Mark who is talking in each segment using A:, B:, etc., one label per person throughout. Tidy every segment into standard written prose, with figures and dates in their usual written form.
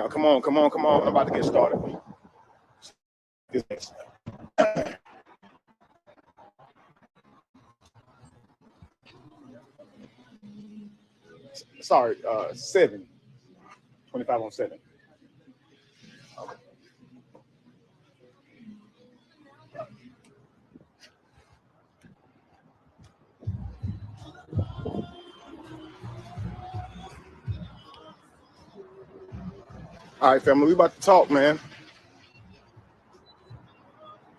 A: y'all. Come on. I'm about to get started. Sorry, 7. 25 on 7. Okay. All right, family, we about to talk, man.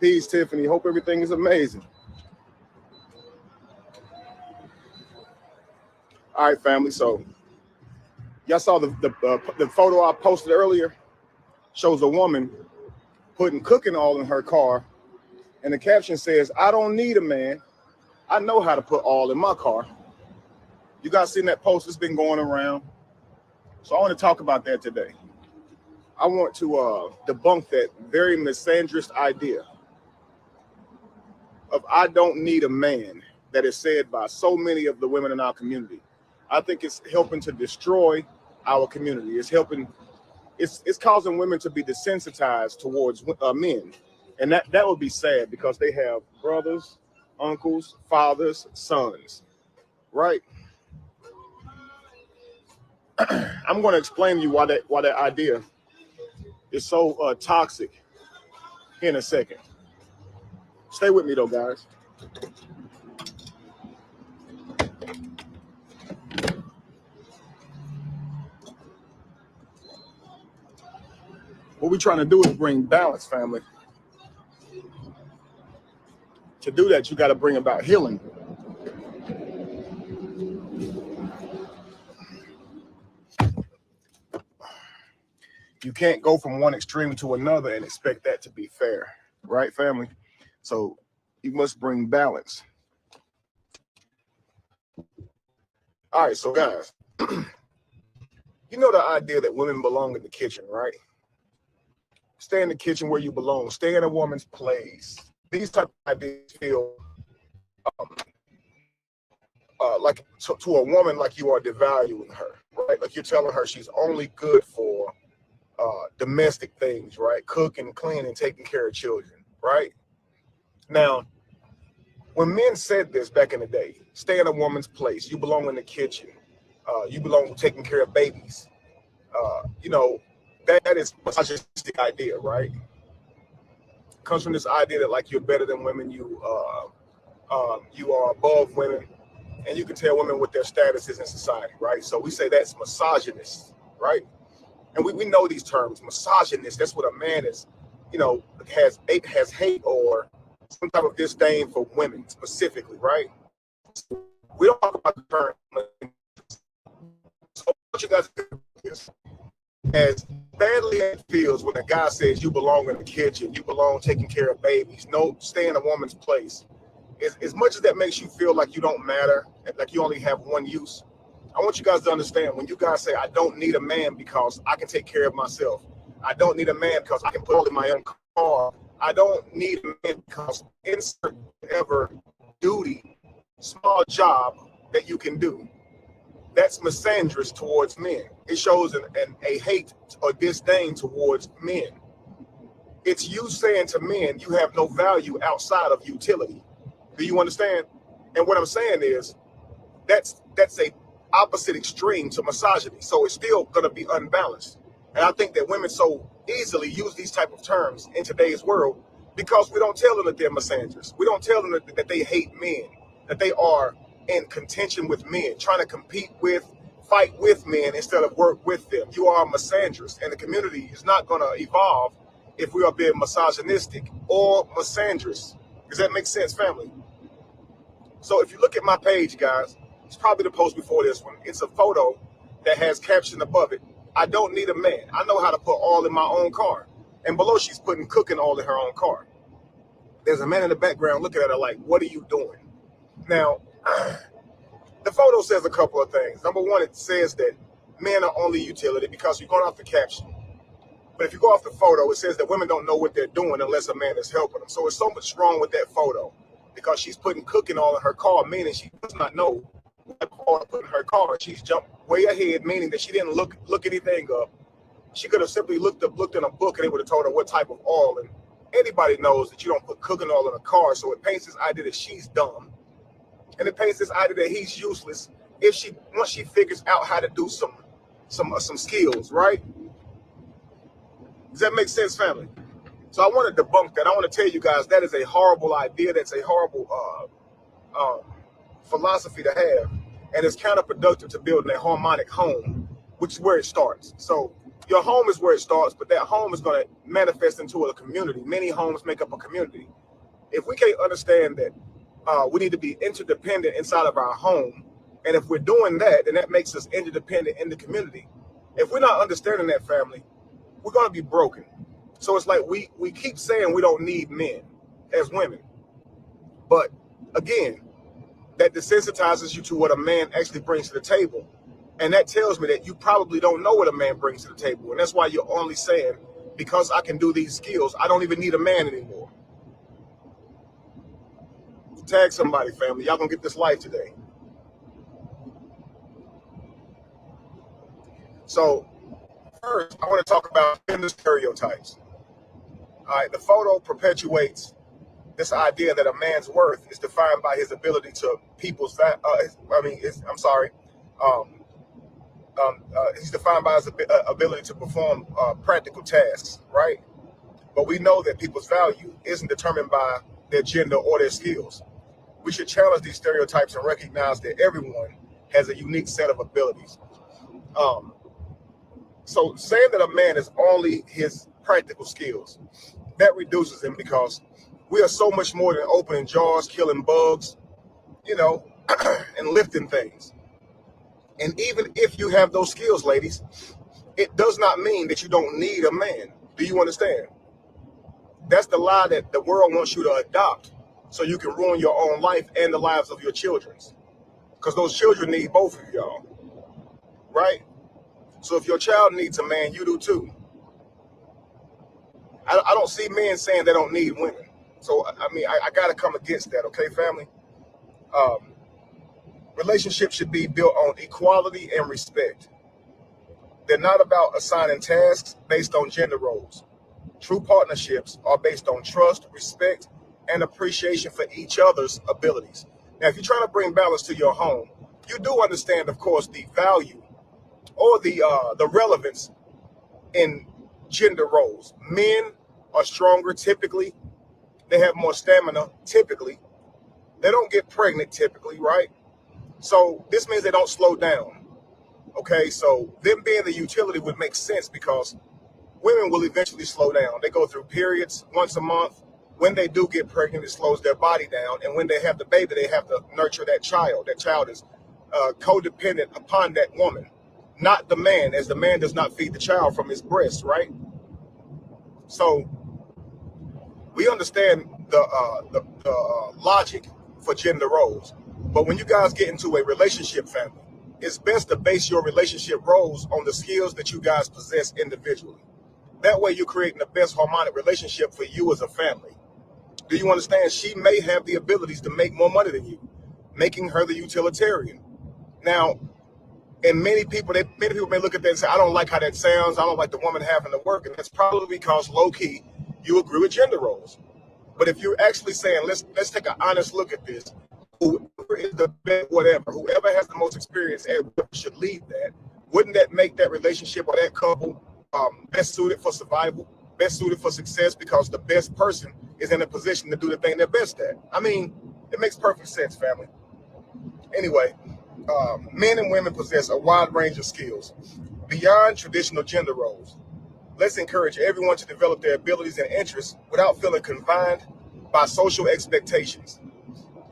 A: Peace, Tiffany. Hope everything is amazing. All right, family. So, y'all saw the photo I posted earlier. Shows a woman putting cooking oil in her car, and the caption says, "I don't need a man. I know how to put oil in my car." You guys seen that post? It's been going around. So I want to talk about that today. I want to debunk that very misandrist idea of "I don't need a man" that is said by so many of the women in our community. I think it's helping to destroy our community. It's causing women to be desensitized towards men. And that would be sad because they have brothers, uncles, fathers, sons, right? I'm going to explain to you why that idea is so toxic in a second. Stay with me though, guys. What we're trying to do is bring balance, family. To do that, you got to bring about healing. You can't go from one extreme to another and expect that to be fair, right, family? So you must bring balance. All right, so guys, you know the idea that women belong in the kitchen, right? Stay in the kitchen where you belong. Stay in a woman's place. These type of ideas feel like to a woman like you are devaluing her, right? Like you're telling her she's only good for domestic things, right? Cooking, cleaning, taking care of children, right? Now, when men said this back in the day, stay in a woman's place, you belong in the kitchen, you belong taking care of babies, that is a misogynistic idea, right? It comes from this idea that like you're better than women, you are above women, and you can tell women what their status is in society, right? So we say that's misogynist, right? And we know these terms, misogynist. That's what a man is, has hate or some type of disdain for women specifically, right? We don't talk about the term. So what you guys do is, as badly as it feels when a guy says you belong in the kitchen, you belong taking care of babies, no, stay in a woman's place. As much as that makes you feel like you don't matter, like you only have one use, I want you guys to understand when you guys say, I don't need a man because I can take care of myself. I don't need a man because I can put it in my own car. I don't need a man because insert whatever duty, small job that you can do. That's misandrist towards men. It shows a hate or disdain towards men. It's you saying to men, you have no value outside of utility. Do you understand? And what I'm saying is, that's a opposite extreme to misogyny. So it's still going to be unbalanced. And I think that women so easily use these type of terms in today's world because we don't tell them that they're misandrous. We don't tell them that they hate men, that they are in contention with men, trying to fight with men instead of work with them. You are misandrous, and the community is not going to evolve if we are being misogynistic or misandrous. Does that make sense, family? So if you look at my page, guys, it's probably the post before this one. It's a photo that has caption above it, I don't need a man. I know how to put oil in my own car. And below, she's putting cooking oil in her own car. There's a man in the background looking at her like, what are you doing? Now, the photo says a couple of things. Number one, it says that men are only utility because you're going off the caption. But if you go off the photo, it says that women don't know what they're doing unless a man is helping them. So it's so much wrong with that photo because she's putting cooking oil in her car, meaning she does not know what oil to put in her car. She's jumped way ahead, meaning that she didn't look anything up. She could have simply looked in a book and it would have told her what type of oil. And anybody knows that you don't put cooking oil in a car. So it paints this idea that she's dumb, and it paints this idea that he's useless once she figures out how to do some skills, right? Does that make sense, family? So I want to debunk that. I want to tell you guys that is a horrible idea. That's a horrible philosophy to have, and it's counterproductive to building a harmonic home, which is where it starts. So your home is where it starts, but that home is going to manifest into a community. Many homes make up a community. If we can't understand that we need to be interdependent inside of our home, and if we're doing that, then that makes us interdependent in the community. If we're not understanding that, family, we're going to be broken. So it's like we keep saying we don't need men as women. But again, that desensitizes you to what a man actually brings to the table. And that tells me that you probably don't know what a man brings to the table. And that's why you're only saying, because I can do these skills, I don't even need a man anymore. Tag somebody, family. Y'all gonna get this life today. So first, I want to talk about gender stereotypes. All right, the photo perpetuates this idea that a man's worth is defined by his ability to he's defined by his ability to perform practical tasks, right? But we know that people's value isn't determined by their gender or their skills. We should challenge these stereotypes and recognize that everyone has a unique set of abilities. So saying that a man is only his practical skills, that reduces him, because we are so much more than opening jars, killing bugs, and lifting things. And even if you have those skills, ladies, it does not mean that you don't need a man. Do you understand? That's the lie that the world wants you to adopt, so you can ruin your own life and the lives of your children. Because those children need both of y'all, right? So if your child needs a man, you do too. I don't see men saying they don't need women. So, I got to come against that, okay, family? Relationships should be built on equality and respect. They're not about assigning tasks based on gender roles. True partnerships are based on trust, respect, and appreciation for each other's abilities. Now, if you're trying to bring balance to your home, you do understand, of course, the value or the relevance in gender roles. Men are stronger typically. They have more stamina typically. They don't get pregnant typically, right? So this means they don't slow down. Okay, so them being the utility would make sense, because women will eventually slow down. They go through periods once a month. When they do get pregnant, it slows their body down. And when they have the baby, they have to nurture that child. That child is codependent upon that woman, not the man, as the man does not feed the child from his breast, right? So we understand the logic for gender roles. But when you guys get into a relationship, family, it's best to base your relationship roles on the skills that you guys possess individually. That way you're creating the best harmonic relationship for you as a family. Do you understand? She may have the abilities to make more money than you, making her the utilitarian. Now, and many people may look at that and say, I don't like how that sounds. I don't like the woman having to work. And that's probably because low-key you agree with gender roles. But if you're actually saying, let's take an honest look at this, whoever is the best, whoever has the most experience should lead that. Wouldn't that make that relationship or that couple best suited for survival, best suited for success, because the best person is in a position to do the thing they're best at? It makes perfect sense, family. Anyway, men and women possess a wide range of skills beyond traditional gender roles. Let's encourage everyone to develop their abilities and interests without feeling confined by social expectations.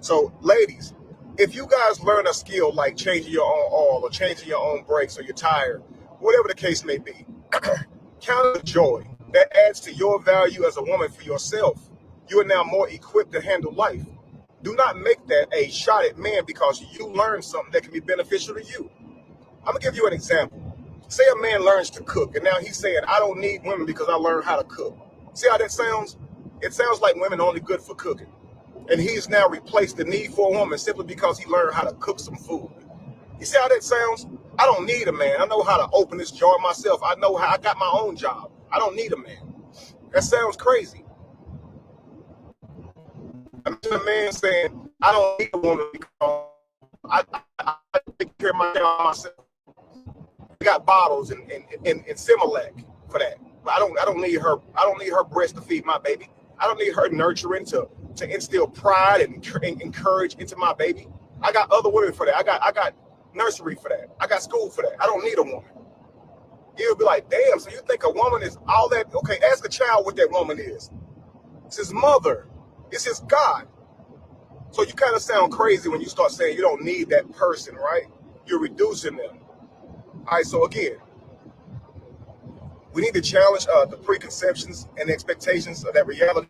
A: So, ladies, if you guys learn a skill like changing your own oil or changing your own brakes or your tire, whatever the case may be, count it joy. That adds to your value as a woman for yourself. You are now more equipped to handle life. Do not make that a shot at man because you learned something that can be beneficial to you. I'm going to give you an example. Say a man learns to cook, and now he's saying, I don't need women because I learned how to cook. See how that sounds? It sounds like women are only good for cooking. And he's now replaced the need for a woman simply because he learned how to cook some food. You see how that sounds? I don't need a man. I know how to open this jar myself. I know how I got my own job. I don't need a man. That sounds crazy. I'm just a man saying, I don't need a woman because I take care of myself. I got bottles and Similac for that. But I don't need her. I don't need her breast to feed my baby. I don't need her nurturing to instill pride and encourage into my baby. I got other women for that. I got nursery for that. I got school for that. I don't need a woman. You'll be like, damn, so you think a woman is all that? Okay, ask a child what that woman is. It's his mother. It's his God. So you kind of sound crazy when you start saying you don't need that person, right? You're reducing them. All right, so again, we need to challenge the preconceptions and expectations of that reality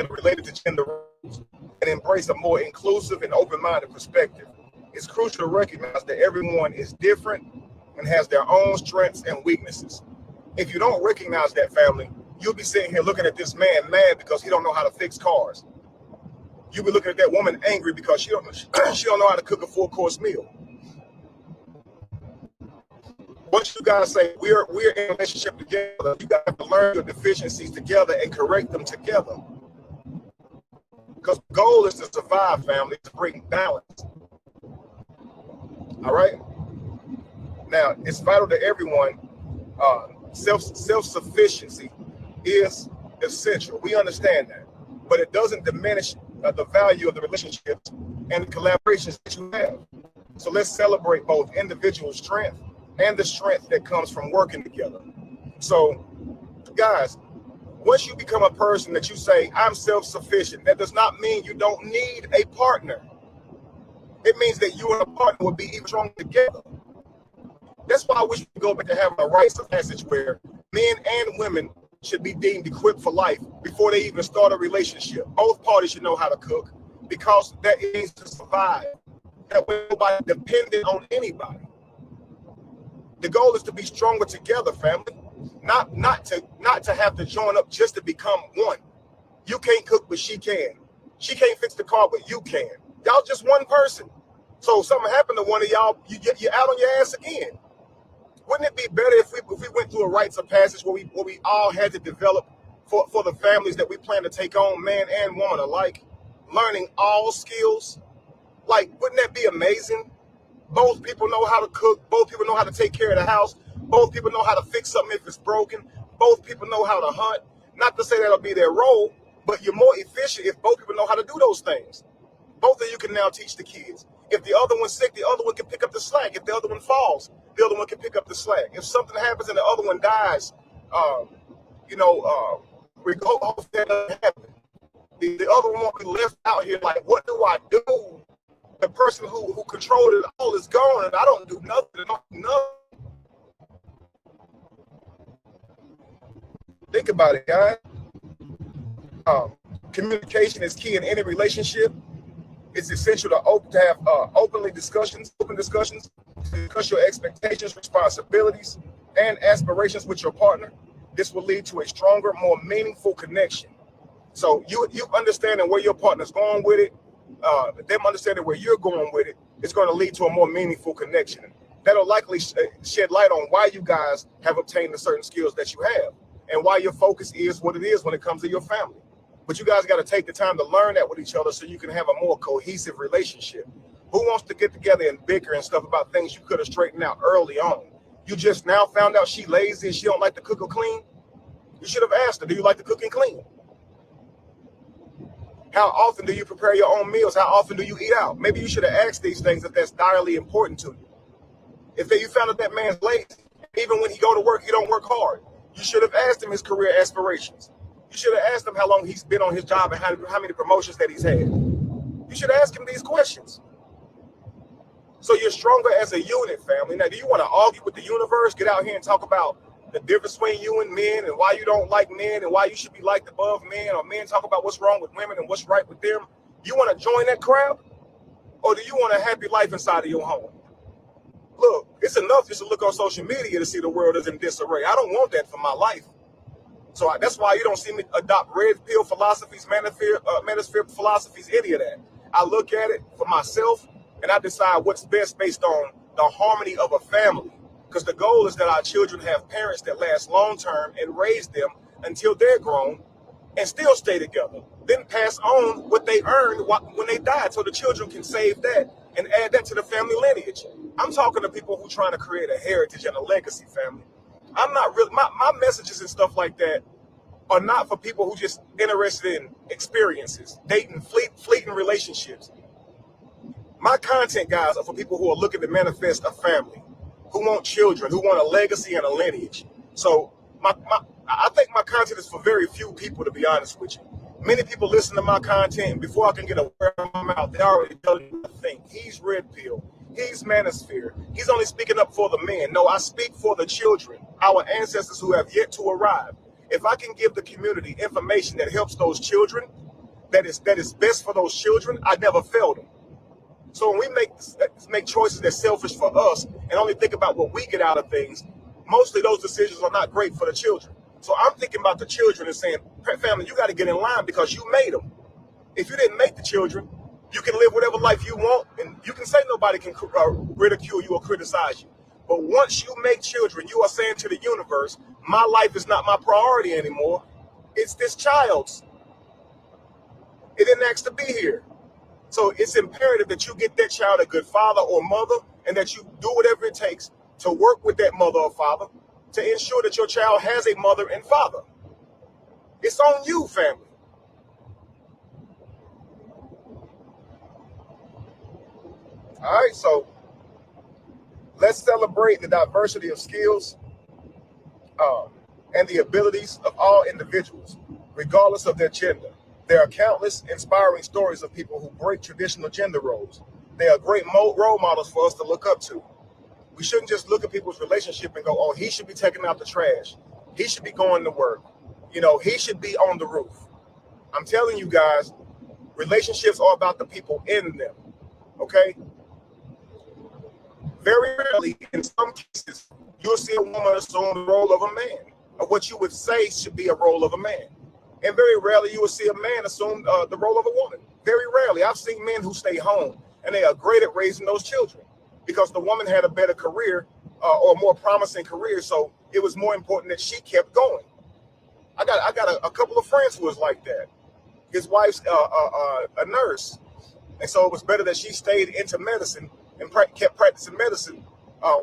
A: related to gender roles and embrace a more inclusive and open-minded perspective. It's crucial to recognize that everyone is different and has their own strengths and weaknesses. If you don't recognize that, family, you'll be sitting here looking at this man mad because he don't know how to fix cars. You'll be looking at that woman angry because she don't know how to cook a 4-course meal. Once you guys say we're in a relationship together, you got to learn your deficiencies together and correct them together. Because the goal is to survive, family, to bring balance. All right. Now, it's vital to everyone. Self-sufficiency is essential. We understand that, but it doesn't diminish the value of the relationships and the collaborations that you have. So let's celebrate both individual strength and the strength that comes from working together. So, guys, once you become a person that you say, I'm self-sufficient, that does not mean you don't need a partner. It means that you and a partner will be even stronger together. That's why we should go back to having a rites of passage where men and women should be deemed equipped for life before they even start a relationship. Both parties should know how to cook because that means to survive. That way nobody dependent on anybody. The goal is to be stronger together, family. Not to have to join up just to become one. You can't cook, but she can. She can't fix the car, but you can. Y'all just one person. So if something happened to one of y'all, you're out on your ass again. Wouldn't it be better if we went through a rites of passage where we all had to develop for the families that we plan to take on, man and woman alike, learning all skills? Like, wouldn't that be amazing? Both people know how to cook. Both people know how to take care of the house. Both people know how to fix something if it's broken. Both people know how to hunt. Not to say that'll be their role, but you're more efficient if both people know how to do those things. Both of you can now teach the kids. If the other one's sick, the other one can pick up the slack. If the other one falls, the other one can pick up the slack. If something happens and the other one dies, we hope that doesn't happen. The other one won't be left out here like, what do I do? The person who controlled it all is gone, and I don't do nothing. I don't do nothing. Think about it, guys. Communication is key in any relationship. It's essential to have open discussions, to discuss your expectations, responsibilities, and aspirations with your partner. This will lead to a stronger, more meaningful connection. So you understanding where your partner's going with it, them understanding where you're going with it, it's going to lead to a more meaningful connection. That'll likely shed light on why you guys have obtained the certain skills that you have and why your focus is what it is when it comes to your family. But you guys got to take the time to learn that with each other so you can have a more cohesive relationship. Who wants to get together and bicker and stuff about things you could have straightened out early on? You just now found out she lazy and she don't like to cook or clean? You should have asked her, do you like to cook and clean? How often do you prepare your own meals? How often do you eat out? Maybe you should have asked these things if that's direly important to you. If you found out that man's lazy, even when he go to work, he don't work hard. You should have asked him his career aspirations. You should have asked him how long he's been on his job and how many promotions that he's had. You should ask him these questions. So you're stronger as a unit, family. Now, do you want to argue with the universe? Get out here and talk about the difference between you and men and why you don't like men and why you should be liked above men, or men talk about what's wrong with women and what's right with them. You want to join that crowd? Or do you want a happy life inside of your home? Look, it's enough just to look on social media to see the world is in disarray. I don't want that for my life. So that's why you don't see me adopt red pill philosophies, manosphere philosophies, any of that. I look at it for myself and I decide what's best based on the harmony of a family. Because the goal is that our children have parents that last long term and raise them until they're grown and still stay together. Then pass on what they earned when they died, so the children can save that and add that to the family lineage. I'm talking to people who are trying to create a heritage and a legacy, family. I'm not really, my messages and stuff like that are not for people who just interested in experiences, dating, fleeting relationships. My content, guys, are for people who are looking to manifest a family, who want children, who want a legacy and a lineage. So I think my content is for very few people, to be honest with you. Many people listen to my content, and before I can get a word out of my mouth, they already tell me what I think. He's red pill. He's manosphere. He's only speaking up for the men. No, I speak for the children, our ancestors who have yet to arrive. If I can give the community information that helps those children, that is best for those children, I never failed them. So when we make choices that's selfish for us and only think about what we get out of things, mostly those decisions are not great for the children. So I'm thinking about the children and saying, family, you got to get in line because you made them. If you didn't make the children, you can live whatever life you want, and you can say nobody can ridicule you or criticize you. But once you make children, you are saying to the universe, my life is not my priority anymore. It's this child's. It didn't ask to be here. So it's imperative that you get that child a good father or mother, and that you do whatever it takes to work with that mother or father to ensure that your child has a mother and father. It's on you, family. All right, so let's celebrate the diversity of skills and the abilities of all individuals, regardless of their gender. There are countless inspiring stories of people who break traditional gender roles. They are great role models for us to look up to. We shouldn't just look at people's relationship and go, oh, he should be taking out the trash. He should be going to work. You know, he should be on the roof. I'm telling you guys, relationships are about the people in them, okay? Very rarely, in some cases, you'll see a woman assume the role of a man, or what you would say should be a role of a man. And very rarely you will see a man assume the role of a woman. Very rarely. I've seen men who stay home, and they are great at raising those children because the woman had a better career or a more promising career, so it was more important that she kept going. I got a couple of friends who was like that. His wife's a nurse, and so it was better that she stayed into medicine and kept practicing medicine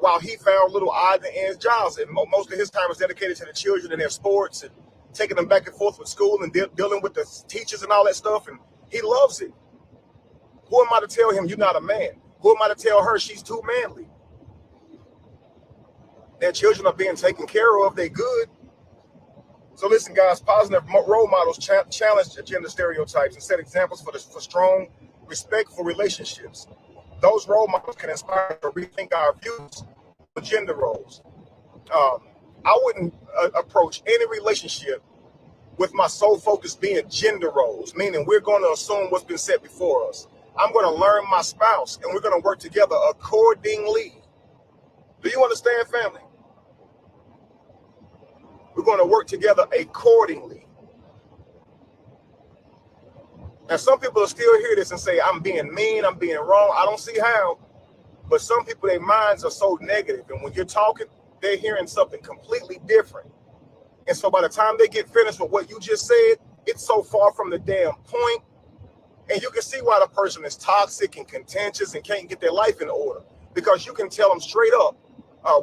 A: while he found little odd and ends jobs. And most of his time was dedicated to the children and their sports and taking them back and forth with school and dealing with the teachers and all that stuff. And he loves it. Who am I to tell him you're not a man? Who am I to tell her she's too manly? Their children are being taken care of. They good. So listen, guys, positive role models challenge gender stereotypes and set examples for strong, respectful relationships. Those role models can inspire to rethink our views of gender roles. I wouldn't approach any relationship with my sole focus being gender roles, meaning we're going to assume what's been set before us. I'm going to learn my spouse, and we're going to work together accordingly. Do you understand, family? We're going to work together accordingly. Now, some people will still hear this and say, I'm being mean, I'm being wrong. I don't see how. But some people, their minds are so negative, and when you're talking, they're hearing something completely different. And so by the time they get finished with what you just said, it's so far from the damn point. And you can see why the person is toxic and contentious and can't get their life in order. Because you can tell them straight up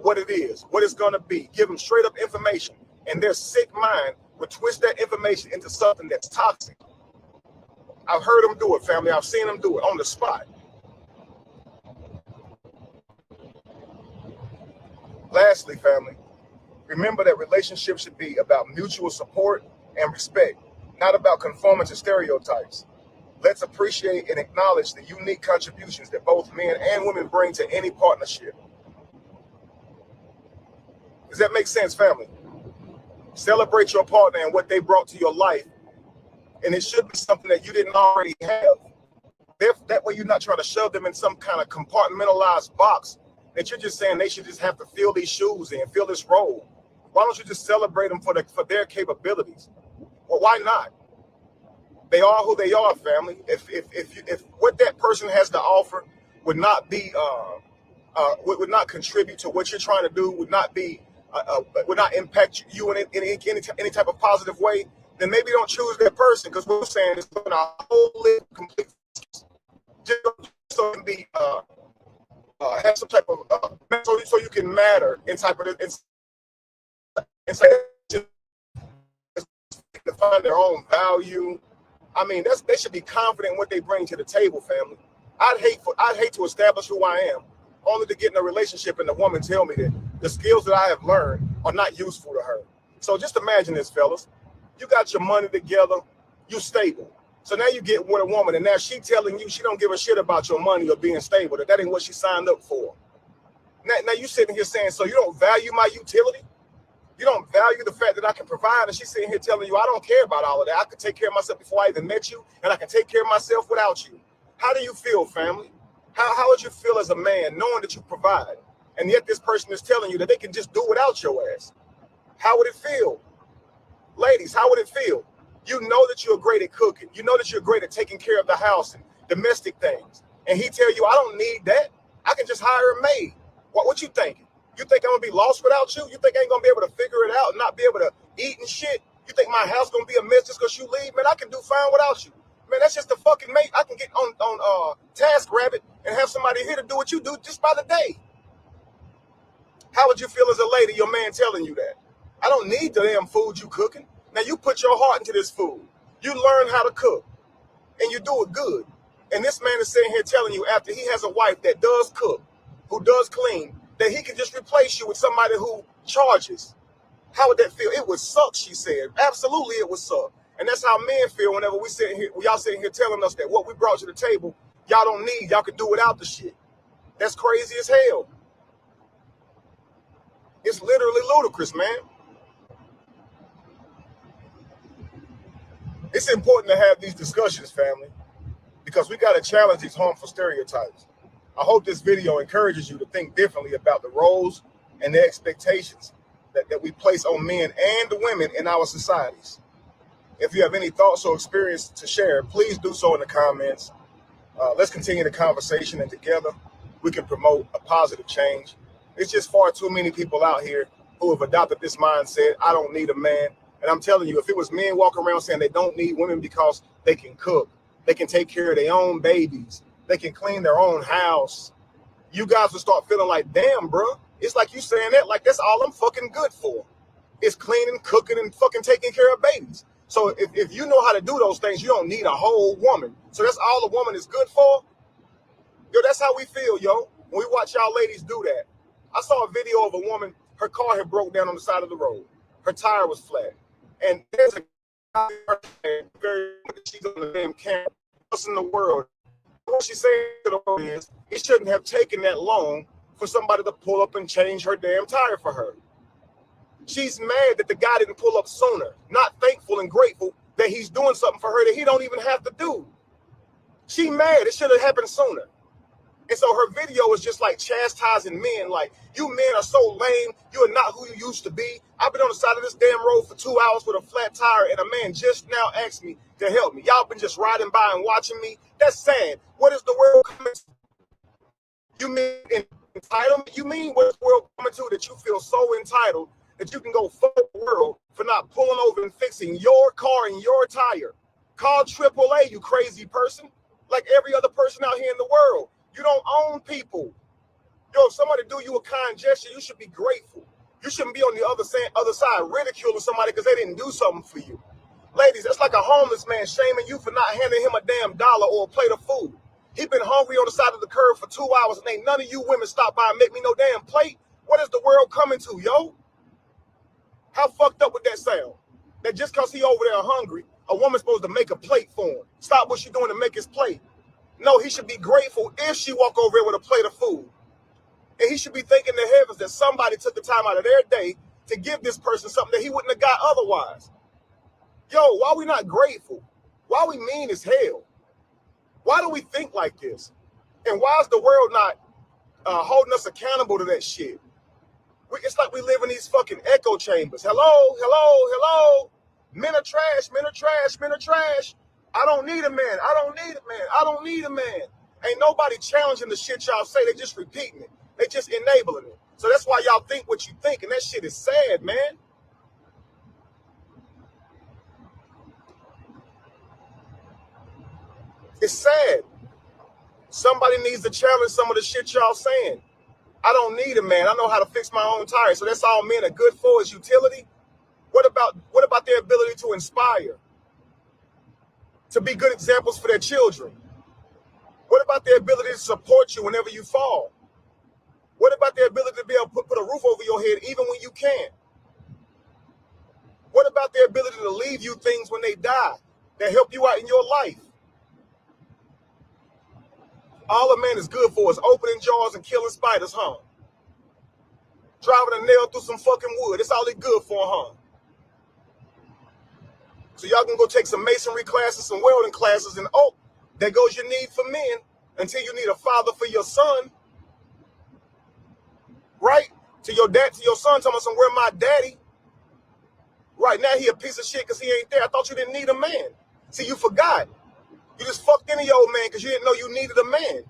A: what it is, what it's going to be. Give them straight up information. And their sick mind will twist that information into something that's toxic. I've heard them do it, family. I've seen them do it on the spot. Lastly, family, remember that relationships should be about mutual support and respect, not about conforming to stereotypes. Let's appreciate and acknowledge the unique contributions that both men and women bring to any partnership. Does that make sense, family? Celebrate your partner and what they brought to your life. And it should be something that you didn't already have. That way you're not trying to shove them in some kind of compartmentalized box that you're just saying they should just have to fill these shoes in, fill this role. Why don't you just celebrate them for their capabilities? Well, why not? They are who they are, family. If what that person has to offer would not be would not contribute to what you're trying to do, would not impact you in any type of positive way, then maybe don't choose that person. Because what we're saying is putting our whole life complete just so it can be have some type of so you can matter in type of to find their own value. I mean, they should be confident in what they bring to the table, family. I'd hate to establish who I am, only to get in a relationship and the woman tell me that the skills that I have learned are not useful to her. So just imagine this, fellas. You got your money together, you stable. So now you get with a woman, and now she telling you she don't give a shit about your money or being stable, that ain't what she signed up for. Now you sitting here saying, so you don't value my utility? You don't value the fact that I can provide? And she's sitting here telling you, I don't care about all of that. I could take care of myself before I even met you, and I can take care of myself without you. How do you feel, family? How would you feel as a man knowing that you provide, and yet this person is telling you that they can just do without your ass? How would it feel? Ladies, how would it feel? You know that you're great at cooking. You know that you're great at taking care of the house and domestic things. And he tell you, I don't need that. I can just hire a maid. What you thinking? You think I'm going to be lost without you? You think I ain't going to be able to figure it out and not be able to eat and shit? You think my house going to be a mess just because you leave? Man, I can do fine without you. Man, that's just a fucking mate. I can get on TaskRabbit and have somebody here to do what you do just by the day. How would you feel as a lady, your man telling you that? I don't need the damn food you cooking. Now you put your heart into this food. You learn how to cook, and you do it good. And this man is sitting here telling you, after he has a wife that does cook, who does clean, that he can just replace you with somebody who charges. How would that feel? It would suck, she said. Absolutely, it would suck. And that's how men feel whenever y'all sitting here telling us that what we brought to the table, y'all don't need. Y'all can do without the shit. That's crazy as hell. It's literally ludicrous, man. It's important to have these discussions, family, because we got to challenge these harmful stereotypes. I hope this video encourages you to think differently about the roles and the expectations that we place on men and the women in our societies. If you have any thoughts or experience to share, please do so in the comments. Let's continue the conversation, and together we can promote a positive change. It's just far too many people out here who have adopted this mindset. I don't need a man. And I'm telling you, if it was men walking around saying they don't need women because they can cook, they can take care of their own babies, they can clean their own house, you guys would start feeling like, damn, bro. It's like you saying that like that's all I'm fucking good for. It's cleaning, cooking, and fucking taking care of babies. So if you know how to do those things, you don't need a whole woman. So that's all a woman is good for? Yo, that's how we feel, yo, when we watch y'all ladies do that. I saw a video of a woman, her car had broke down on the side of the road. Her tire was flat. And there's a guy, she's on the damn camera. What's in the world? What she's saying to the world is, it shouldn't have taken that long for somebody to pull up and change her damn tire for her. She's mad that the guy didn't pull up sooner, not thankful and grateful that he's doing something for her that he don't even have to do. She mad. It should have happened sooner. And so her video is just like chastising men, like, you men are so lame, you are not who you used to be. I've been on the side of this damn road for 2 hours with a flat tire, and a man just now asked me to help me. Y'all been just riding by and watching me. That's sad. What is the world coming to? You mean entitlement? You mean what is the world coming to, that you feel so entitled that you can go fuck the world for not pulling over and fixing your car and your tire? Call AAA, you crazy person, like every other person out here in the world. You don't own people. Yo, if somebody do you a kind gesture, you should be grateful. You shouldn't be on the other side ridiculing somebody because they didn't do something for you. Ladies, that's like a homeless man shaming you for not handing him a damn dollar or a plate of food. He been hungry on the side of the curb for 2 hours, and ain't none of you women stop by and make me no damn plate. What is the world coming to, yo? How fucked up would that sound? That just because he over there hungry, a woman's supposed to make a plate for him. Stop what she doing to make his plate. No, he should be grateful if she walk over here with a plate of food. And he should be thanking the heavens that somebody took the time out of their day to give this person something that he wouldn't have got otherwise. Yo, why we not grateful? Why we mean as hell? Why do we think like this? And why is the world not holding us accountable to that shit? It's like we live in these fucking echo chambers. Hello, hello, hello. Men are trash, men are trash, men are trash. I don't need a man. I don't need a man. I don't need a man. Ain't nobody challenging the shit y'all say. They just repeating it. They just enabling it. So that's why y'all think what you think, and that shit is sad, man. It's sad. Somebody needs to challenge some of the shit y'all saying. I don't need a man. I know how to fix my own tires. So that's all men are good for is utility. What about their ability to inspire? To be good examples for their children? What about their ability to support you whenever you fall? What about their ability to be able to put a roof over your head even when you can't? What about their ability to leave you things when they die that help you out in your life? All a man is good for is opening jars and killing spiders, huh? Driving a nail through some fucking wood. That's all he good for, huh? So y'all can go take some masonry classes, some welding classes, and oh, there goes your need for men until you need a father for your son. Right? To your dad, to your son, telling him, where my daddy? Right now he a piece of shit because he ain't there. I thought you didn't need a man. See, you forgot. You just fucked into your old man because you didn't know you needed a man.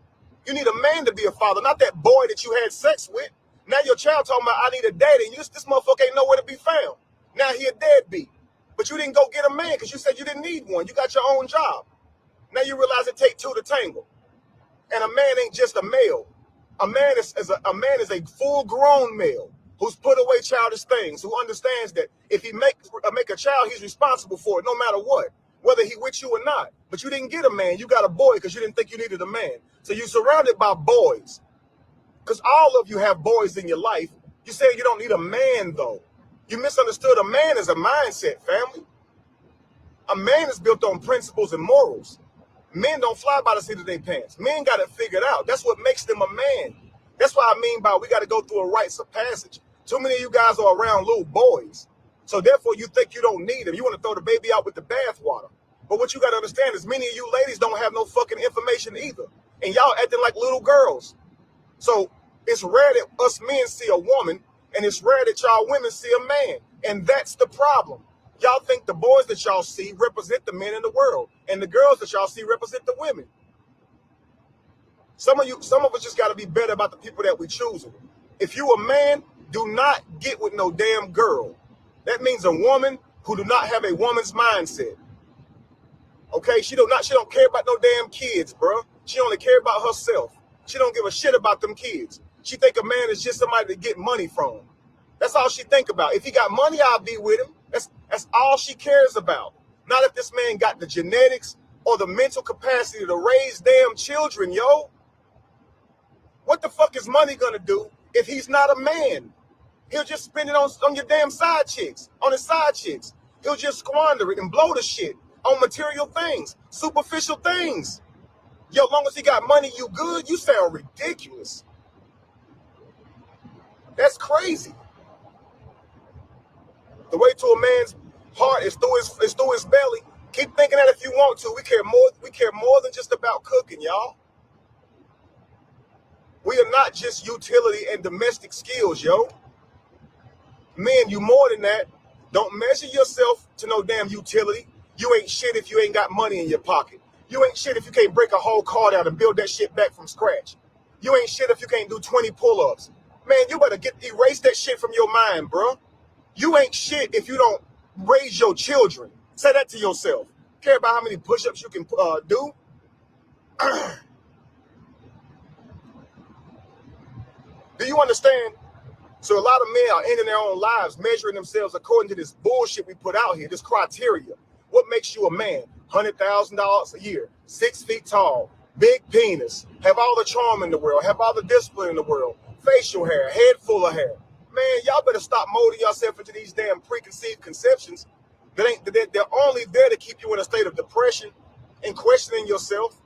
A: You need a man to be a father, not that boy that you had sex with. Now your child talking about, I need a daddy, and this motherfucker ain't nowhere to be found. Now he a deadbeat. But you didn't go get a man because you said you didn't need one. You got your own job. Now you realize it take two to tangle. And a man ain't just a male. A man is a full-grown male who's put away childish things, who understands that if he make a child, he's responsible for it no matter what, whether he with you or not. But you didn't get a man. You got a boy because you didn't think you needed a man. So you're surrounded by boys because all of you have boys in your life. You say you don't need a man, though. You misunderstood. A man is a mindset, family. A man is built on principles and morals. Men don't fly by the seat of their pants. Men got it figured out. That's what makes them a man. That's what I mean by we got to go through a rites of passage. Too many of you guys are around little boys. So therefore you think you don't need them. You want to throw the baby out with the bathwater. But what you got to understand is many of you ladies don't have no fucking information either. And y'all acting like little girls. So it's rare that us men see a woman, and it's rare that y'all women see a man. And that's the problem. Y'all think the boys that y'all see represent the men in the world, and the girls that y'all see represent the women. Some of us just got to be better about the people that we choosing. If you a man, do not get with no damn girl. That means a woman who do not have a woman's mindset. Okay, she don't care about no damn kids, bro. She only care about herself. She don't give a shit about them kids. She think a man is just somebody to get money from. That's all she think about. If he got money, I'll be with him. That's all she cares about. Not if this man got the genetics or the mental capacity to raise damn children, yo. What the fuck is money gonna do if he's not a man? He'll just spend it on your damn side chicks, on his side chicks. He'll just squander it and blow the shit on material things, superficial things. Yo, as long as he got money, you good? You sound ridiculous. That's crazy. The way to a man's heart is through his belly. Keep thinking that if you want to. We care more than just about cooking, y'all. We are not just utility and domestic skills, yo. Men, you more than that. Don't measure yourself to no damn utility. You ain't shit if you ain't got money in your pocket. You ain't shit if you can't break a whole car down and build that shit back from scratch. You ain't shit if you can't do 20 pull-ups. Man, you better erase that shit from your mind, bro. You ain't shit if you don't raise your children. Say that to yourself. Care about how many push-ups you can do? Do you understand? So a lot of men are ending their own lives measuring themselves according to this bullshit we put out here, this criteria. What makes you a man? $100,000 a year, 6 feet tall, big penis, have all the charm in the world, have all the discipline in the world, facial hair, head full of hair. Man, y'all better stop molding yourself into these damn preconceived conceptions they're only there to keep you in a state of depression and questioning yourself.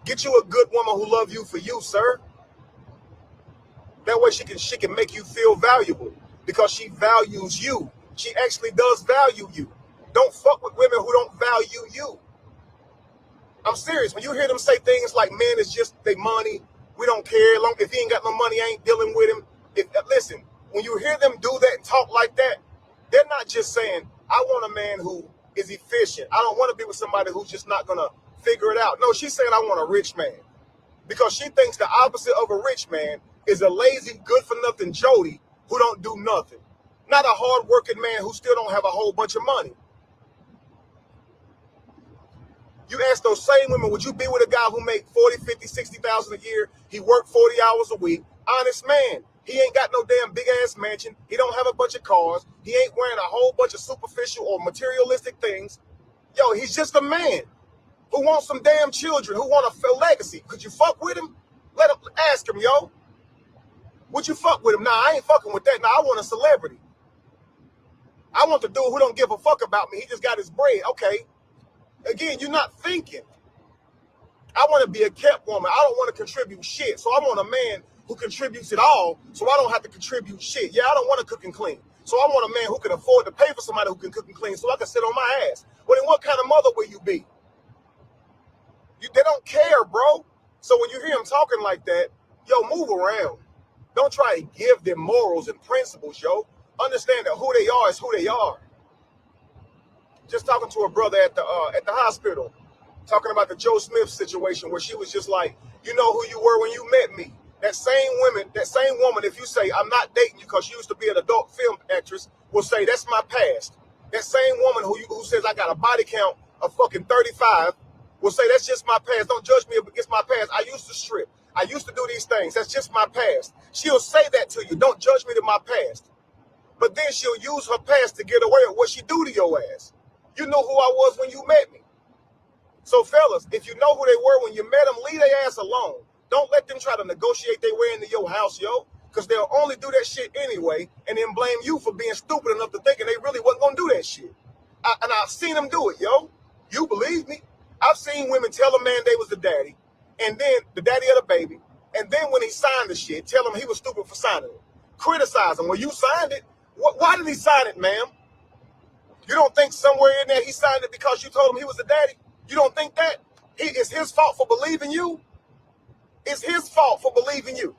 A: Get you a good woman who loves you for you, sir. That way she can make you feel valuable because she values you. She actually does value you. Don't fuck with women who don't value you. I'm serious. When you hear them say things like men is just they money, we don't care. Long if he ain't got no money, I ain't dealing with him. Listen, when you hear them do that and talk like that, they're not just saying, I want a man who is efficient. I don't want to be with somebody who's just not gonna figure it out. No, she's saying I want a rich man. because she thinks the opposite of a rich man is a lazy, good-for-nothing Jody who don't do nothing. Not a hard-working man who still don't have a whole bunch of money. You ask those same women, would you be with a guy who make 40, 50, 60,000 a year? He worked 40 hours a week. Honest man. He ain't got no damn big-ass mansion. He don't have a bunch of cars. He ain't wearing a whole bunch of superficial or materialistic things. Yo, he's just a man who wants some damn children, who want a legacy. Could you fuck with him? Let him, ask him, yo. Would you fuck with him? Nah, I ain't fucking with that. Nah, I want a celebrity. I want the dude who don't give a fuck about me. He just got his bread. Okay. Again, you're not thinking. I want to be a kept woman. I don't want to contribute shit. So I want a man who contributes it all so I don't have to contribute shit. Yeah, I don't want to cook and clean. So I want a man who can afford to pay for somebody who can cook and clean so I can sit on my ass. Well, then what kind of mother will you be? They don't care, bro. So when you hear them talking like that, yo, move around. Don't try to give them morals and principles, yo. Understand that who they are is who they are. Just talking to a brother at the hospital, talking about the Joe Smith situation where she was just like, you know who you were when you met me. That same woman, if you say, I'm not dating you because you used to be an adult film actress, will say, that's my past. That same woman who says I got a body count of fucking 35 will say, that's just my past. Don't judge me against my past. I used to strip. I used to do these things. That's just my past. She'll say that to you. Don't judge me to my past. But then she'll use her past to get away with what she do to your ass. You know who I was when you met me. So fellas, if you know who they were when you met them, leave their ass alone. Don't let them try to negotiate their way into your house, yo, because they'll only do that shit anyway and then blame you for being stupid enough to thinking they really wasn't going to do that shit. And I've seen them do it, yo. You believe me? I've seen women tell a man they was the daddy, and then the daddy of the baby, and then when he signed the shit, tell him he was stupid for signing it. Criticize him. Well, you signed it. Why did he sign it, ma'am? You don't think somewhere in there he signed it because you told him he was the daddy? You don't think that? It's his fault for believing you? It's his fault for believing you.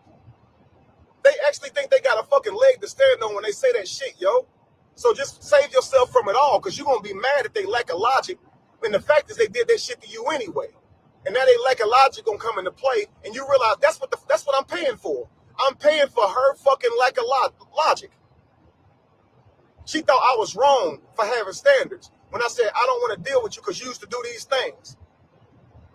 A: They actually think they got a fucking leg to stand on when they say that shit, yo. So just save yourself from it all, because you're going to be mad if they lack of logic. And the fact is they did that shit to you anyway. And now they lack of logic going to come into play, and you realize that's what I'm paying for. I'm paying for her fucking lack of logic. She thought I was wrong for having standards when I said, I don't want to deal with you because you used to do these things.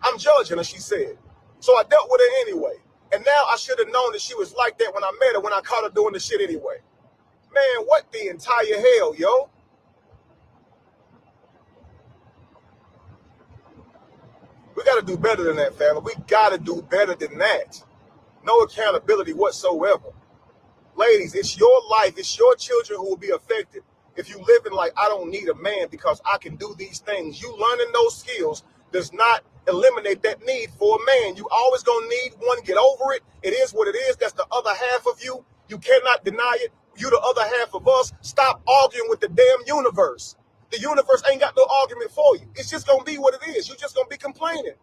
A: I'm judging her, she said. So I dealt with her anyway. And now I should have known that she was like that when I met her, when I caught her doing the shit anyway. Man, what the entire hell, yo? We got to do better than that, family. We got to do better than that. No accountability whatsoever. Ladies, it's your life, it's your children who will be affected if you living like I don't need a man because I can do these things. You learning those skills does not eliminate that need for a man. You always gonna need one. Get over it. It is what it is. That's the other half of you. You cannot deny it. You the other half of us. Stop arguing with the damn universe. The universe ain't got no argument for you. It's just gonna be what it is. You just gonna be complaining.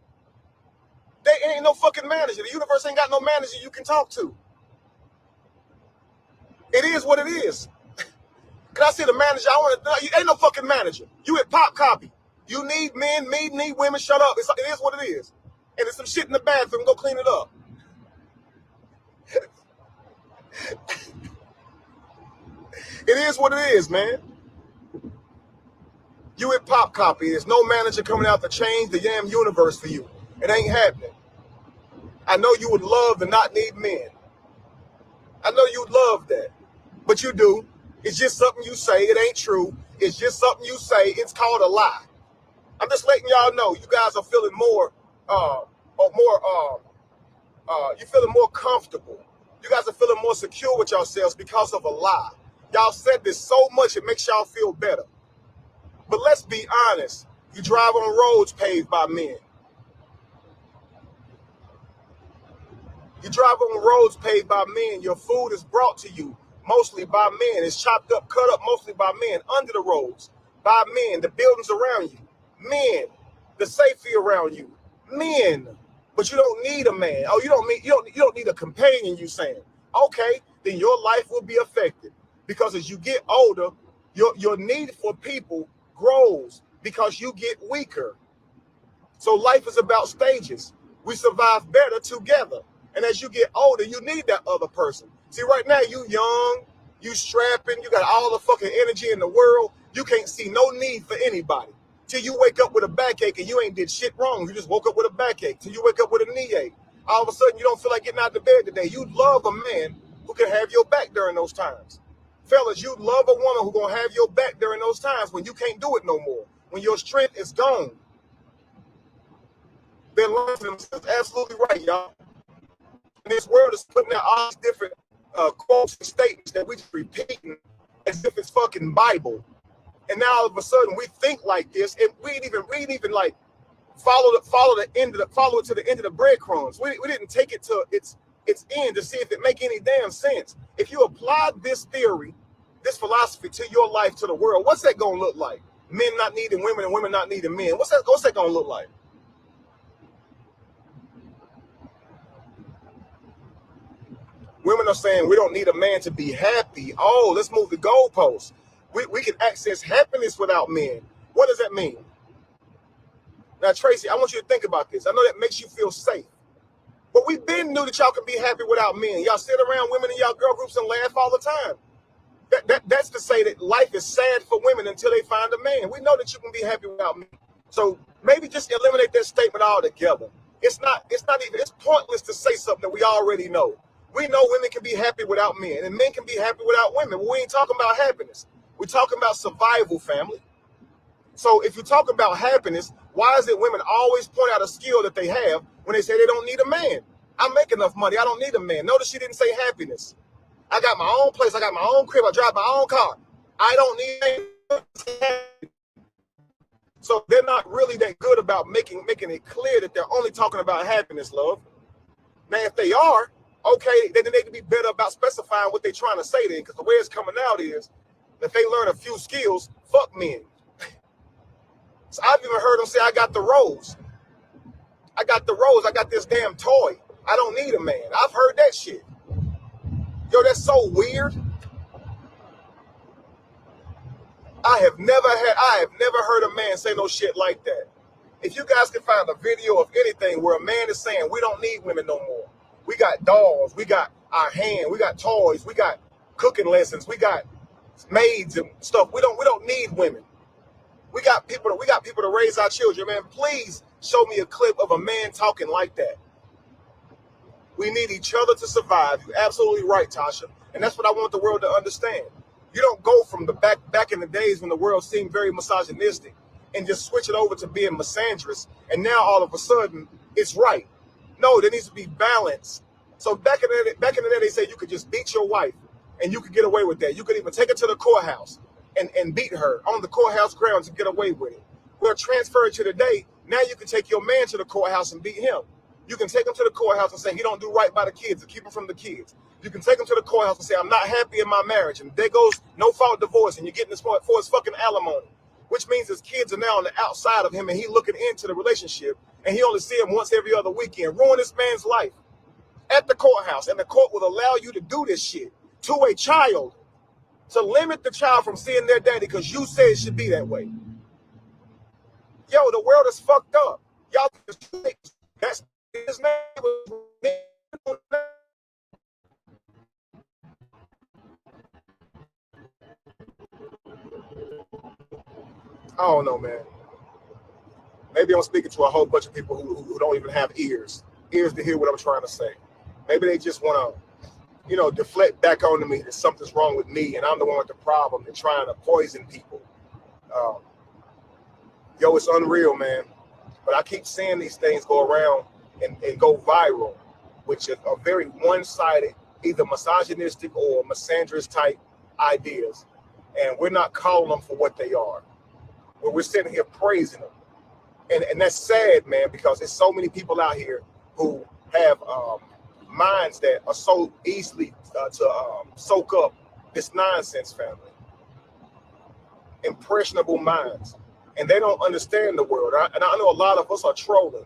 A: There ain't no fucking manager. The universe ain't got no manager you can talk to. It is what it is. Can I see the manager? You ain't no fucking manager. You at Pop Copy. You need men, need women. Shut up. It is what it is. And there's some shit in the bathroom. Go clean it up. It is what it is, man. You at Pop Copy. There's no manager coming out to change the damn universe for you. It ain't happening. I know you would love to not need men. I know you'd love that. But you do. It's just something you say. It ain't true. It's just something you say. It's called a lie. I'm just letting y'all know you guys are feeling you're feeling more comfortable. You guys are feeling more secure with yourselves because of a lie. Y'all said this so much it makes y'all feel better. But let's be honest. You drive on roads paved by men. You drive on roads paved by men. Your food is brought to you mostly by men. It's chopped up, cut up mostly by men. Under the roads, by men. The buildings around you, men. The safety around you, men. But you don't need a man. Oh, you don't need a companion. You saying? Okay, then your life will be affected because as you get older, your need for people grows because you get weaker. So life is about stages. We survive better together. And as you get older, you need that other person. See, right now, you young, you strapping, you got all the fucking energy in the world. You can't see no need for anybody. Till you wake up with a backache and you ain't did shit wrong. You just woke up with a backache. Till you wake up with a knee ache. All of a sudden, you don't feel like getting out of bed today. You love a man who can have your back during those times. Fellas, you love a woman who gonna have your back during those times when you can't do it no more. When your strength is gone. They're lying to themselves. Absolutely right, y'all. And this world is putting out all these different quotes and statements that we just repeating as if it's fucking Bible. And now all of a sudden we think like this, and we ain't even like follow it to the end of the breadcrumbs. We didn't take it to its end to see if it make any damn sense. If you apply this theory, this philosophy to your life, to the world, what's that gonna look like? Men not needing women and women not needing men. What's that gonna look like? Women are saying we don't need a man to be happy. Oh, let's move the goalposts. We can access happiness without men. What does that mean? Now, Tracy, I want you to think about this. I know that makes you feel safe. But we've been knew that y'all can be happy without men. Y'all sit around women in y'all girl groups and laugh all the time. That's to say that life is sad for women until they find a man. We know that you can be happy without men. So maybe just eliminate that statement altogether. It's pointless to say something that we already know. We know women can be happy without men, and men can be happy without women. But we ain't talking about happiness. We're talking about survival, family. So if you talk about happiness, why is it women always point out a skill that they have when they say they don't need a man? I make enough money. I don't need a man. Notice she didn't say happiness. I got my own place. I got my own crib. I drive my own car. I don't need a man. So they're not really that good about making it clear that they're only talking about happiness, love. Now, if they are, okay, then they need to be better about specifying what they're trying to say then, because the way it's coming out is that they learn a few skills, fuck men. So I've even heard them say, I got the rose. I got the rose. I got this damn toy. I don't need a man. I've heard that shit. Yo, that's so weird. I have never heard a man say no shit like that. If you guys can find a video of anything where a man is saying, we don't need women no more. We got dolls. We got our hand. We got toys. We got cooking lessons. We got maids and stuff. We don't need women. We got people to raise our children, man. Please show me a clip of a man talking like that. We need each other to survive. You're absolutely right, Tasha. And that's what I want the world to understand. You don't go from the back in the days when the world seemed very misogynistic and just switch it over to being misandrist, and now all of a sudden it's right. No, there needs to be balance. So back in the day, they said you could just beat your wife and you could get away with that. You could even take her to the courthouse and beat her on the courthouse grounds and get away with it. Well, transferred to today, now you can take your man to the courthouse and beat him. You can take him to the courthouse and say he don't do right by the kids, or keep him from the kids. You can take him to the courthouse and say, I'm not happy in my marriage, and there goes no fault divorce, and you're getting this for his fucking alimony, which means his kids are now on the outside of him, and he looking into the relationship, and he only see him once every other weekend. Ruin this man's life at the courthouse, and the court will allow you to do this shit to a child, to limit the child from seeing their daddy because you say it should be that way. Yo, the world is fucked up. Y'all, that's his name. I don't know, man. Maybe I'm speaking to a whole bunch of people who don't even have ears to hear what I'm trying to say. Maybe they just want to, deflect back onto me that something's wrong with me and I'm the one with the problem and trying to poison people. Yo, it's unreal, man. But I keep seeing these things go around and go viral, which is a very one-sided, either misogynistic or misandrist type ideas. And we're not calling them for what they are. But we're sitting here praising them. And that's sad, man, because there's so many people out here who have minds that are so easily to soak up this nonsense, family. Impressionable minds. And they don't understand the world. And I know a lot of us are trolling.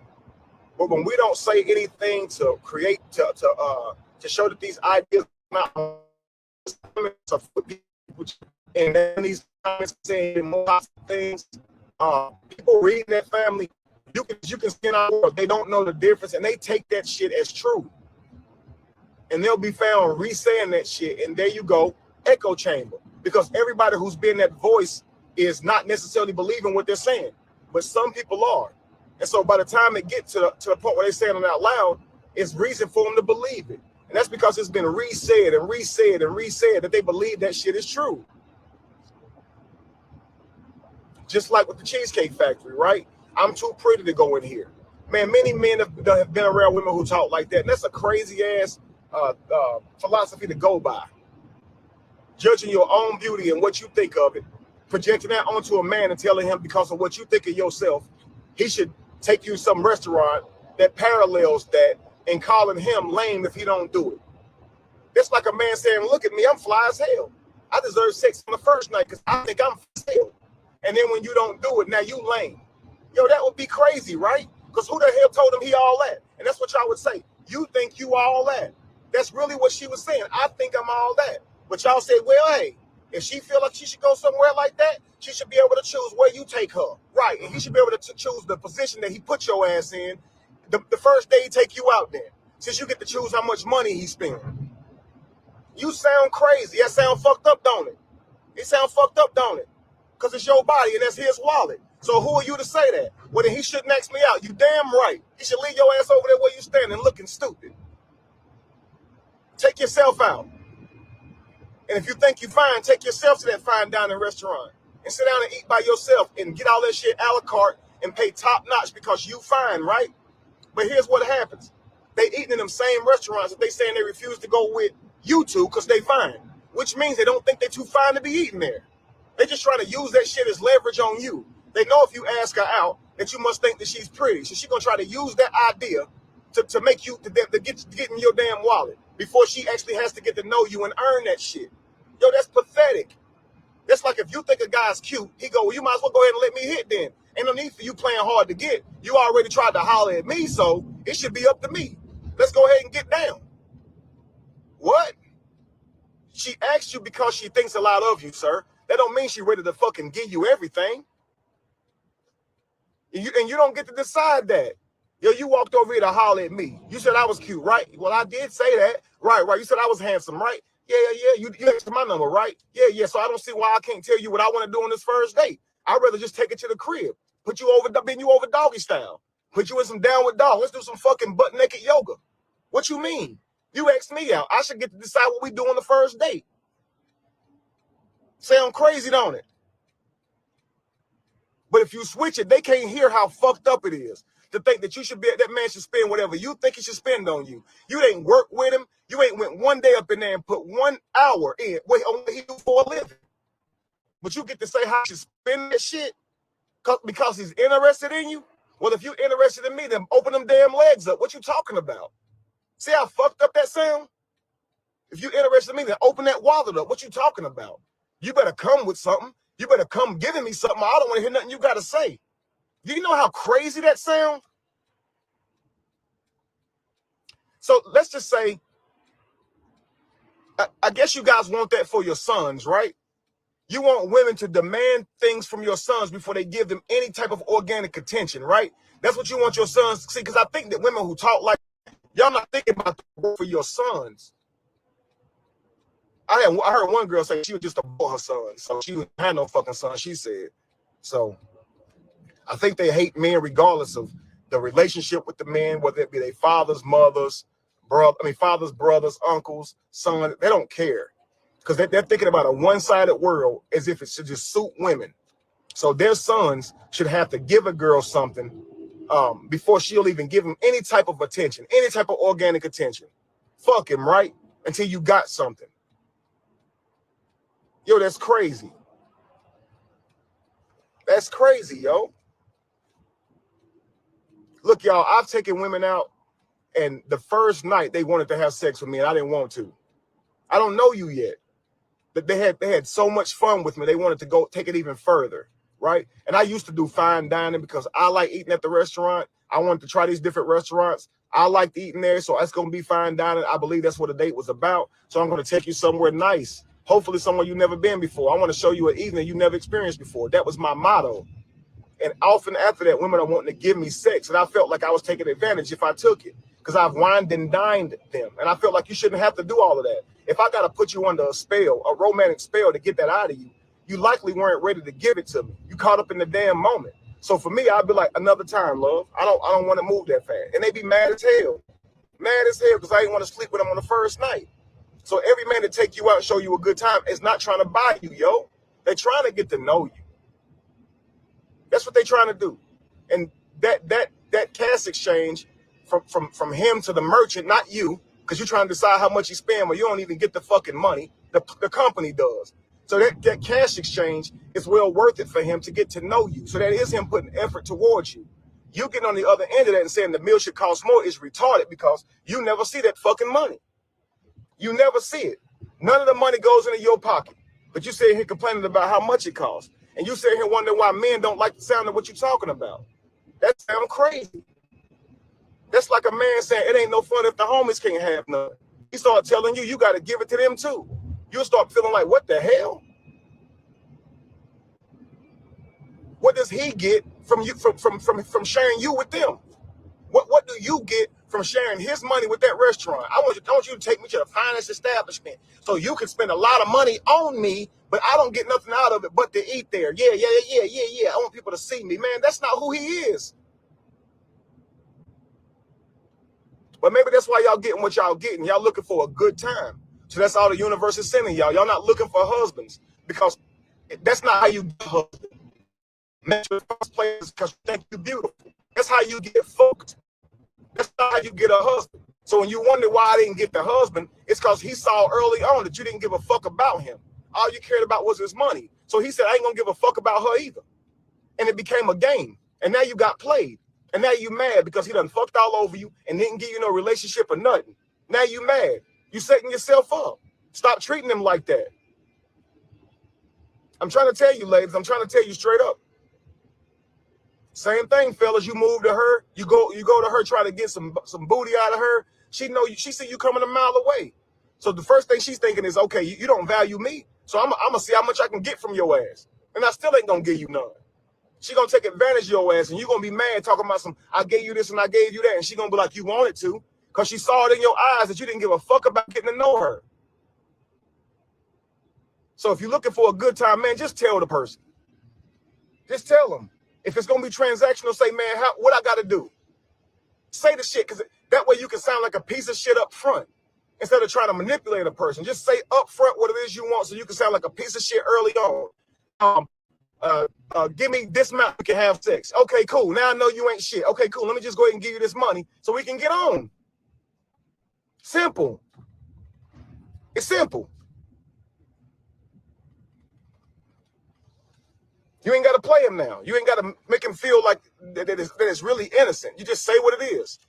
A: But when we don't say anything to create, to show that these ideas are not and then these comments saying more things, people reading that, family, You can see in our world, they don't know the difference, and they take that shit as true. And they'll be found re-saying that shit, and there you go, echo chamber. Because everybody who's been that voice is not necessarily believing what they're saying, but some people are. And so by the time it gets to the point where they're saying it out loud, it's reason for them to believe it. And that's because it's been re-said and re-said and re-said that they believe that shit is true. Just like with the Cheesecake Factory, right? I'm too pretty to go in here. Man, many men have been around women who talk like that. And that's a crazy ass philosophy to go by. Judging your own beauty and what you think of it, projecting that onto a man and telling him because of what you think of yourself, he should take you to some restaurant that parallels that and calling him lame if he don't do it. It's like a man saying, look at me, I'm fly as hell. I deserve sex on the first night because I think I'm fly as hell. And then when you don't do it, now you lame. Yo, that would be crazy, right? Because who the hell told him he all that? And that's what y'all would say. You think you all that. That's really what she was saying. I think I'm all that. But y'all say, well, hey, if she feel like she should go somewhere like that, she should be able to choose where you take her. Right. And he should be able to choose the position that he put your ass in the first day he take you out there. Since you get to choose how much money he spending. You sound crazy. That sound fucked up, don't it? It sound fucked up, don't it? Because it's your body and that's his wallet. So who are you to say that? Well, then he shouldn't ask me out. You damn right. He should leave your ass over there where you standing looking stupid. Take yourself out. And if you think you fine, take yourself to that fine dining restaurant and sit down and eat by yourself and get all that shit a la carte and pay top notch because you fine, right? But here's what happens. They eating in them same restaurants that they saying they refuse to go with you to because they fine, which means they don't think they're too fine to be eating there. They just trying to use that shit as leverage on you. They know if you ask her out that you must think that she's pretty. So she's going to try to use that idea to make you, to get in your damn wallet before she actually has to get to know you and earn that shit. Yo, that's pathetic. That's like if you think a guy's cute, he go, well, you might as well go ahead and let me hit then. Ain't no need for you playing hard to get. You already tried to holler at me, so it should be up to me. Let's go ahead and get down. What? She asked you because she thinks a lot of you, sir. That don't mean she ready to fucking give you everything. And you don't get to decide that. Yo, you walked over here to holler at me. You said I was cute, right? Well, I did say that. Right. You said I was handsome, right? Yeah. You asked my number, right? Yeah. So I don't see why I can't tell you what I want to do on this first date. I'd rather just take it to the crib. Bend you over doggy style. Put you in some downward dog. Let's do some fucking butt naked yoga. What you mean? You asked me out. I should get to decide what we do on the first date. Sound crazy, don't it? But if you switch it, they can't hear how fucked up it is to think that that man should spend whatever you think he should spend on you. You ain't work with him. You ain't went one day up in there and put 1 hour in. Wait, on what he do for a living. But you get to say how he should spend that shit because he's interested in you. Well, if you're interested in me, then open them damn legs up. What you talking about? See how fucked up that sound? If you're interested in me, then open that wallet up. What you talking about? You better come with something. You better come giving me something. I don't want to hear nothing you got to say. Do you know how crazy that sounds? So let's just say, I guess you guys want that for your sons, right? You want women to demand things from your sons before they give them any type of organic attention, right? That's what you want your sons to see. Because I think that women who talk like, y'all not thinking about the work for your sons. I heard one girl say she was just above her son. So she had no fucking son, she said. So I think they hate men regardless of the relationship with the men, whether it be their fathers, mothers, fathers, brothers, uncles, son. They don't care because they're thinking about a one-sided world as if it should just suit women. So their sons should have to give a girl something before she'll even give him any type of attention, any type of organic attention. Fuck him, right? Until you got something. Yo, that's crazy. That's crazy, yo. Look, y'all, I've taken women out, and the first night they wanted to have sex with me, and I didn't want to. I don't know you yet. But they had so much fun with me. They wanted to go take it even further, right? And I used to do fine dining because I like eating at the restaurant. I wanted to try these different restaurants. I liked eating there, so it's going to be fine dining. I believe that's what the date was about. So I'm going to take you somewhere nice. Hopefully somewhere you've never been before. I want to show you an evening you never experienced before. That was my motto. And often after that, women are wanting to give me sex. And I felt like I was taking advantage if I took it, because I've wined and dined them. And I felt like you shouldn't have to do all of that. If I got to put you under a spell, a romantic spell, to get that out of you, you likely weren't ready to give it to me. You caught up in the damn moment. So for me, I'd be like, another time, love. I don't want to move that fast. And they be mad as hell. Mad as hell because I didn't want to sleep with them on the first night. So every man that take you out and show you a good time is not trying to buy you, yo. They're trying to get to know you. That's what they're trying to do. And that cash exchange from him to the merchant, not you, because you're trying to decide how much you spend, or you don't even get the fucking money. The company does. So that cash exchange is well worth it for him to get to know you. So that is him putting effort towards you. You getting on the other end of that and saying the meal should cost more is retarded, because you never see that fucking money. You never see it. None of the money goes into your pocket. But you sit here complaining about how much it costs. And you sit here wondering why men don't like the sound of what you're talking about. That sounds crazy. That's like a man saying it ain't no fun if the homies can't have none. He start telling you, you got to give it to them too. You'll start feeling like, what the hell? What does he get from you from sharing you with them? What do you get from sharing his money with that restaurant? I want you to take me to the finest establishment so you can spend a lot of money on me, but I don't get nothing out of it but to eat there. Yeah. I want people to see me. Man, that's not who he is. But maybe that's why y'all getting what y'all getting. Y'all looking for a good time. So that's all the universe is sending y'all. Y'all not looking for husbands, because that's not how you get a husband. Met you in the first place because you think you're beautiful. That's how you get fucked. That's not how you get a husband. So when you wonder why I didn't get the husband, it's because he saw early on that you didn't give a fuck about him. All you cared about was his money. So he said, I ain't gonna give a fuck about her either. And it became a game. And now you got played. And now you mad because he done fucked all over you and didn't give you no relationship or nothing. Now you mad. You setting yourself up. Stop treating him like that. I'm trying to tell you, ladies, I'm trying to tell you straight up. Same thing, fellas. You move to her, you go to her, try to get some booty out of her. She know you, she see you coming a mile away. So the first thing she's thinking is, okay, you don't value me, so I'm gonna see how much I can get from your ass. And I still ain't gonna give you none. She gonna take advantage of your ass, and you gonna be mad talking about some, I gave you this and I gave you that, and she gonna be like, you wanted to, because she saw it in your eyes that you didn't give a fuck about getting to know her. So if you're looking for a good time, man, just tell the person. Just tell them. If it's gonna be transactional, say, man, what I gotta do? Say the shit, because that way you can sound like a piece of shit up front instead of trying to manipulate a person. Just say up front what it is you want, so you can sound like a piece of shit early on. Give me this amount, we can have sex. Okay, cool. Now I know you ain't shit. Okay, cool. Let me just go ahead and give you this money so we can get on. Simple. It's simple. You ain't got to play him now. You ain't got to make him feel like that it's really innocent. You just say what it is.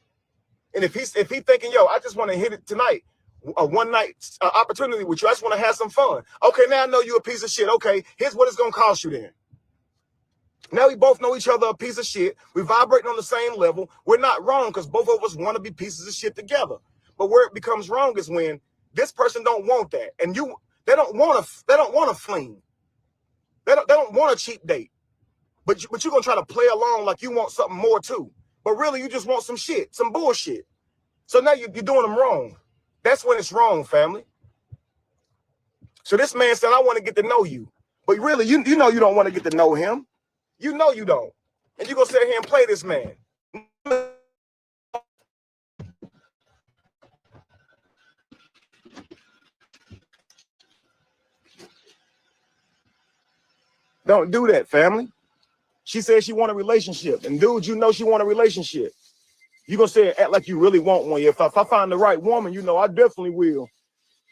A: And if he thinking, yo, I just want to hit it tonight, a one night opportunity with you, I just want to have some fun. Okay, now I know you a piece of shit. Okay, here's what it's gonna cost you then. Now we both know each other a piece of shit. We're vibrating on the same level. We're not wrong because both of us want to be pieces of shit together. But where it becomes wrong is when this person don't want that, and they don't want a fling. They don't want a cheap date. But you're gonna try to play along like you want something more too. But really you just want some shit, some bullshit. So now you're doing them wrong. That's when it's wrong, family. So this man said, I want to get to know you. But really, you know you don't want to get to know him. You know you don't. And you're going to sit here and play this man. Don't do that, family. She said she want a relationship. And dude, you know she want a relationship. You're going to say, act like you really want one. If I find the right woman, you know, I definitely will.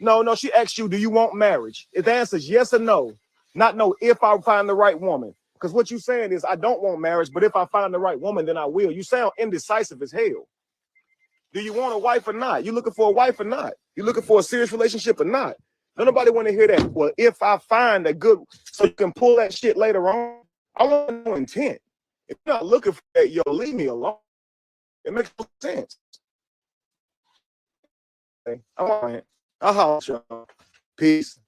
A: No, she asked you, do you want marriage? If the answer is yes or no, not no, if I find the right woman. Because what you're saying is, I don't want marriage, but if I find the right woman, then I will. You sound indecisive as hell. Do you want a wife or not? You looking for a wife or not? You looking for a serious relationship or not? Don't nobody want to hear that. Well, if I find a good, so you can pull that shit later on. I want no intent. If you're not looking for that, yo, leave me alone. It makes no sense. Okay, I'll holler at y'all. Peace.